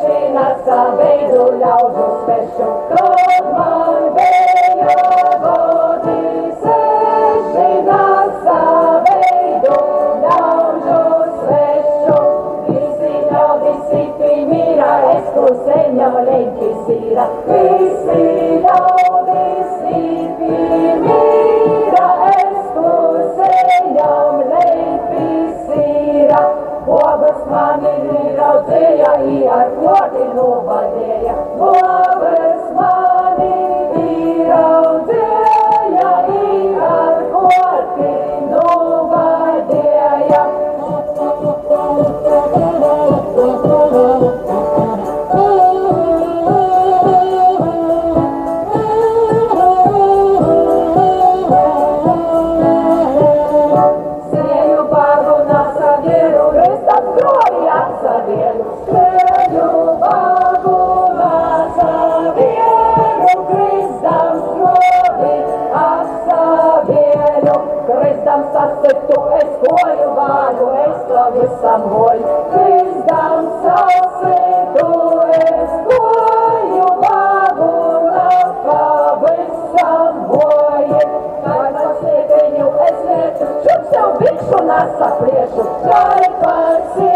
zina saveidu ļaužu svešu, kad man bija godīs. Zina saveidu ļaužu svešu, visi ļaudis iti mīra, es tu seņo leņķis īra. Visi ļaudis iti mīra, es tu seņom leņķis īra. Bobas mani ieraudzēja, ar koti novadēja. Bobas mani ieraudzēja, ar koti novadēja. Sēju pārunā savieru, Groji apsavienu, sēju vagumā savieru, Kristams groji apsavienu, Kristams sasitu, es koju vāju, es to visam hoju, Kristams sasitu, es koju vagumā pavisam hoju, Kai par sieviņu es lietu, šup sev bikšu nesapliešu, Kai par sieviņu